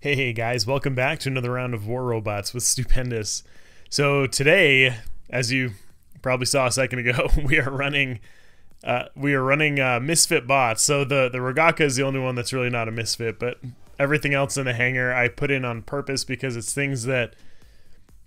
Hey guys, welcome back to another round of War Robots with Stupendous. So today, as you probably saw a second ago, we are running Misfit bots. So the Rogaka is the only one that's really not a Misfit, but everything else in the hangar I put in on purpose because it's things that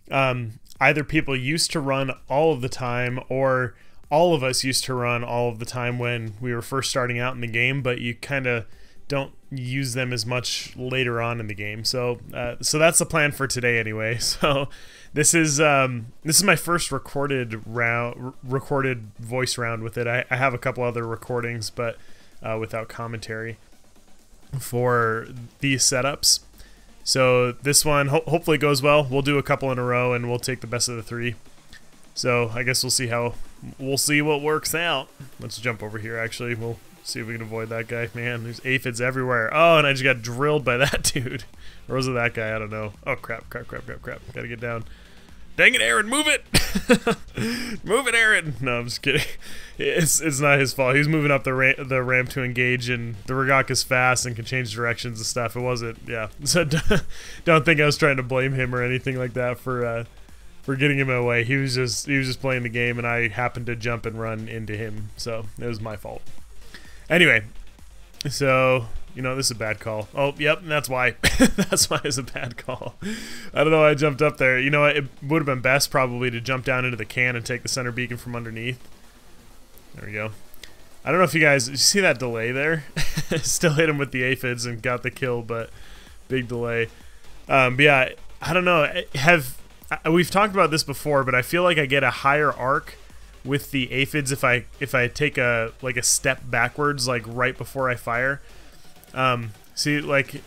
either people used to run all of the time or all of us used to run all of the time when we were first starting out in the game, but you kind of don't use them as much later on in the game. So that's the plan for today anyway. So this is my first recorded voice round with it. I have a couple other recordings, but without commentary for these setups. So this one hopefully goes well. We'll do a couple in a row and we'll take the best of the three. So I guess we'll see what works out. Let's jump over here actually. We'll see if we can avoid that guy. Man, there's aphids everywhere. Oh, and I just got drilled by that dude. Or was it that guy? I don't know. Oh, crap. Gotta get down. Dang it, Aaron, move it! Move it, Aaron! No, I'm just kidding. It's not his fault. He was moving up the ramp to engage, and the Rogaka's fast and can change directions and stuff. It wasn't, yeah. So don't think I was trying to blame him or anything like that for getting him away. He was just playing the game, and I happened to jump and run into him. So it was my fault. Anyway, so, you know, this is a bad call. Oh, yep, that's why. That's why it's a bad call. I don't know why I jumped up there. You know what, it would have been best probably to jump down into the can and take the center beacon from underneath. There we go. I don't know if you guys, you see that delay there? Still hit him with the aphids and got the kill, but big delay. But yeah, I don't know. We've talked about this before, but I feel like I get a higher arc with the aphids if I take a step backwards, like right before I fire. See, like,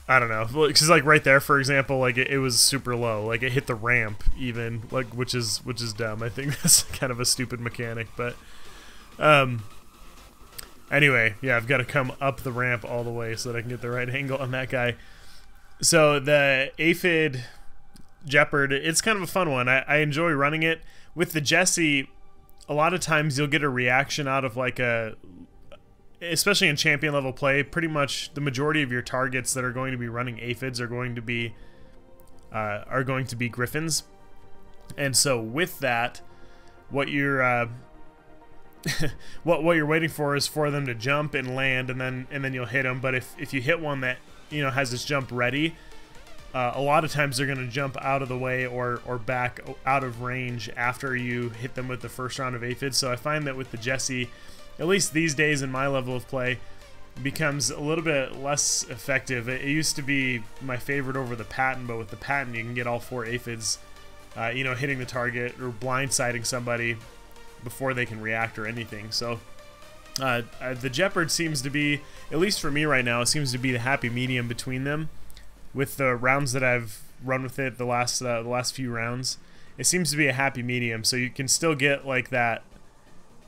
I don't know, because like right there, for example, like it was super low, like it hit the ramp even, like which is dumb. I think that's kind of a stupid mechanic, but anyway, yeah, I've got to come up the ramp all the way so that I can get the right angle on that guy. So the Aphid Gepard, it's kind of a fun one. I enjoy running it with the Jessie. A lot of times you'll get a reaction out of like especially in champion level play, pretty much the majority of your targets that are going to be running aphids are going to be griffins. And so with that, what you're what you're waiting for is for them to jump and land, and then you'll hit them. But if you hit one that, you know, has this jump ready, a lot of times they're going to jump out of the way or back out of range after you hit them with the first round of aphids. So I find that with the Jessie, at least these days in my level of play, becomes a little bit less effective. It used to be my favorite over the Patton, but with the Patton you can get all four aphids, you know, hitting the target or blindsiding somebody before they can react or anything. So the Gepard seems to be, at least for me right now, it seems to be the happy medium between them. With the rounds that I've run with it, the last few rounds, it seems to be a happy medium. So you can still get like that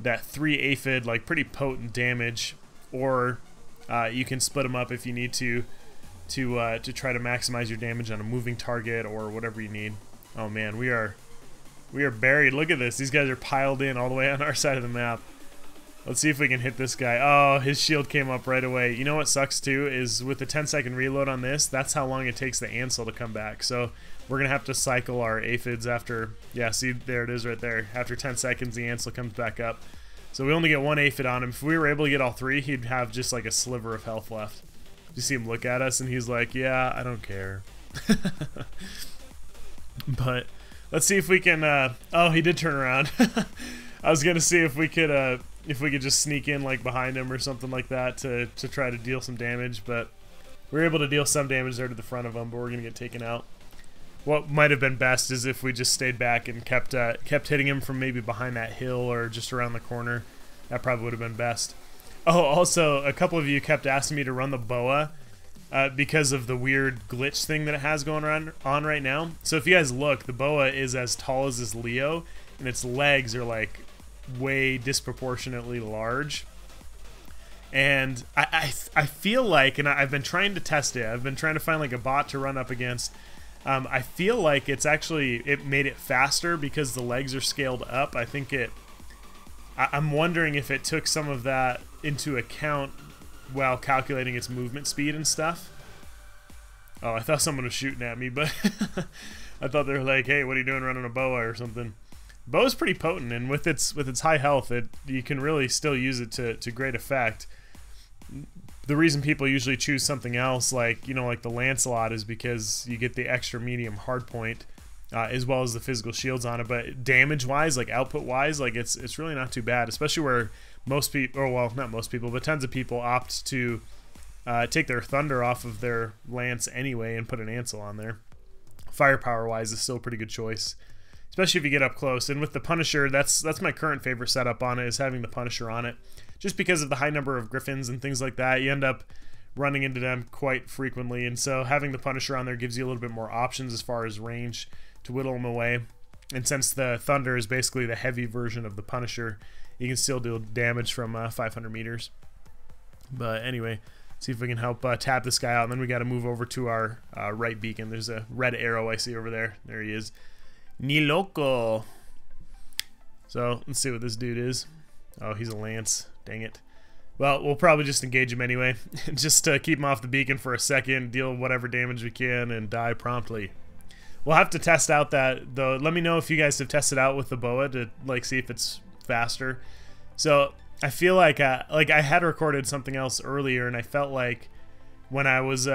3 aphid, like pretty potent damage, or you can split them up if you need to try to maximize your damage on a moving target or whatever you need. Oh man, we are buried. Look at this. These guys are piled in all the way on our side of the map. Let's see if we can hit this guy. Oh, his shield came up right away. You know what sucks too is with the 10-second reload on this, that's how long it takes the Ansel to come back. So we're going to have to cycle our aphids after, yeah, see, there it is right there. After 10 seconds, the Ansel comes back up. So we only get one aphid on him. If we were able to get all 3, he'd have just like a sliver of health left. You see him look at us and he's like, yeah, I don't care. But let's see if we can, oh, he did turn around. I was going to see if we could just sneak in like behind him or something like that to try to deal some damage, but we were able to deal some damage there to the front of him, but we're gonna get taken out. What might have been best is if we just stayed back and kept hitting him from maybe behind that hill or just around the corner. That probably would have been best. Oh, also, a couple of you kept asking me to run the boa because of the weird glitch thing that it has going on right now. So if you guys look, the boa is as tall as this Leo, and its legs are like way disproportionately large, and I feel like, and I've been trying to test it, I've been trying to find like a bot to run up against. I feel like it made it faster because the legs are scaled up. I think I'm wondering if it took some of that into account while calculating its movement speed and stuff. Oh, I thought someone was shooting at me, but I thought they were like, hey, what are you doing running a boa or something? Boa's pretty potent, and with its high health, you can really still use it to great effect. The reason people usually choose something else, like, you know, like the Lancelot, is because you get the extra medium hardpoint, as well as the physical shields on it. But damage-wise, like output-wise, like it's really not too bad, especially where most people, or well, not most people, but tons of people opt to take their Thunder off of their Lance anyway and put an Ansel on there. Firepower-wise, is still a pretty good choice, especially if you get up close. And with the Punisher, that's my current favorite setup on it, is having the Punisher on it. Just because of the high number of Griffins and things like that, you end up running into them quite frequently. And so having the Punisher on there gives you a little bit more options as far as range to whittle them away. And since the Thunder is basically the heavy version of the Punisher, you can still do damage from 500 meters. But anyway, see if we can help tap this guy out. And then we got to move over to our right beacon. There's a red arrow I see over there. There he is. Ni loco. So let's see what this dude is. Oh, he's a Lance. Dang it. Well, we'll probably just engage him anyway. Just to keep him off the beacon for a second, deal whatever damage we can, and die promptly. We'll have to test out that, though. Let me know if you guys have tested out with the boa to like see if it's faster. So I feel like I had recorded something else earlier, and I felt like when I was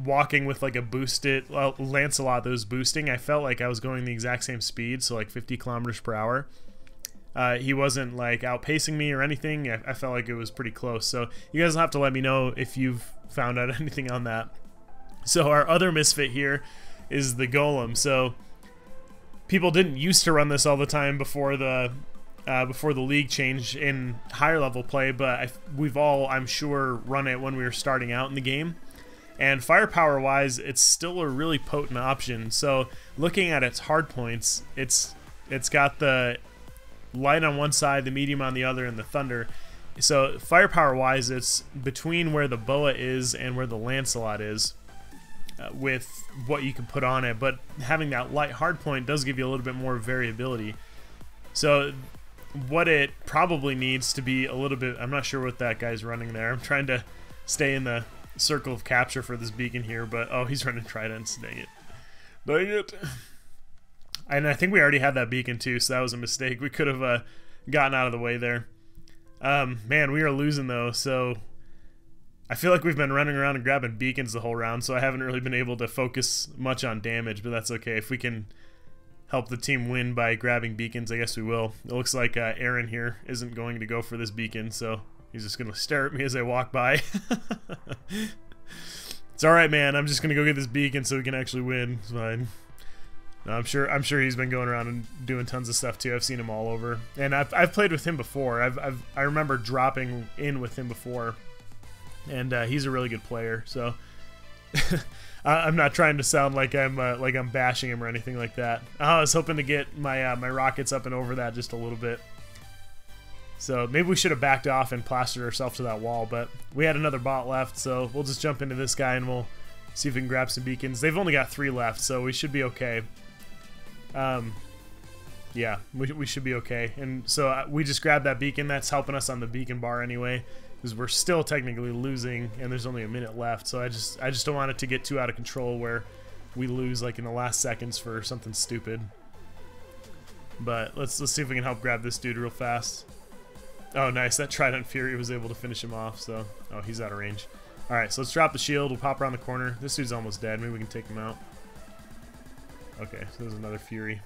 walking with like a boosted Lancelot that was boosting, I felt like I was going the exact same speed, so like 50 kilometers per hour. He wasn't like outpacing me or anything. I felt like it was pretty close. So you guys will have to let me know if you've found out anything on that. So our other misfit here is the Golem. So people didn't used to run this all the time before the league change in higher level play, but we've all, I'm sure, run it when we were starting out in the game. And firepower wise, it's still a really potent option. So looking at its hard points, it's got the light on one side, the medium on the other, and the Thunder. So firepower wise, it's between where the boa is and where the Lancelot is, with what you can put on it. But having that light hard point does give you a little bit more variability. So what it probably needs to be a little bit, I'm not sure what that guy's running there. I'm trying to stay in the circle of capture for this beacon here, but oh, he's running tridents. Dang it. Dang it. And I think we already had that beacon too, so that was a mistake. We could have gotten out of the way there. Man, we are losing though, so I feel like we've been running around and grabbing beacons the whole round, so I haven't really been able to focus much on damage, but that's okay. If we can help the team win by grabbing beacons, I guess we will. It looks like Aaron here isn't going to go for this beacon, so he's just going to stare at me as I walk by. It's alright, man. I'm just going to go get this beacon so we can actually win. It's fine. No, I'm sure he's been going around and doing tons of stuff too. I've seen him all over, and I've played with him before. I remember dropping in with him before, and he's a really good player. So I'm not trying to sound like I'm bashing him or anything like that. I was hoping to get my my rockets up and over that just a little bit. So maybe we should have backed off and plastered ourselves to that wall, but we had another bot left, so we'll just jump into this guy and we'll see if we can grab some beacons. They've only got 3 left, so we should be okay. Yeah, we should be okay. And so we just grabbed that beacon. That's helping us on the beacon bar anyway, because we're still technically losing and there's only a minute left. So I just don't want it to get too out of control where we lose like in the last seconds for something stupid. But let's see if we can help grab this dude real fast. Oh, nice. That Trident Fury was able to finish him off. So, oh, he's out of range. All right, so let's drop the shield. We'll pop around the corner. This dude's almost dead. Maybe we can take him out. Okay, so there's another Fury.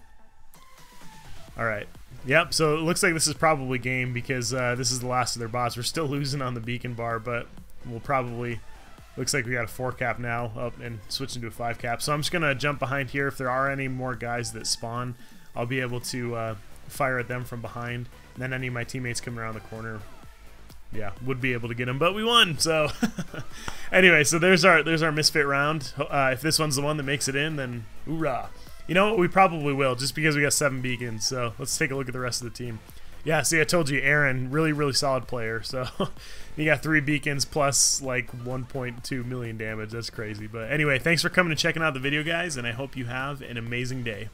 All right. Yep, so it looks like this is probably game because this is the last of their bots. We're still losing on the beacon bar, but we'll probably... Looks like we got a 4 cap now up and switch into a 5 cap. So I'm just going to jump behind here. If there are any more guys that spawn, I'll be able to fire at them from behind. And then any of my teammates coming around the corner, yeah, would be able to get them. But we won, so... Anyway, so there's our Misfit round. If this one's the one that makes it in, then hoorah. You know what? We probably will, just because we got 7 beacons. So let's take a look at the rest of the team. Yeah, see, I told you, Aaron, really solid player. So he got 3 beacons plus like 1.2 million damage. That's crazy. But anyway, thanks for coming and checking out the video, guys, and I hope you have an amazing day.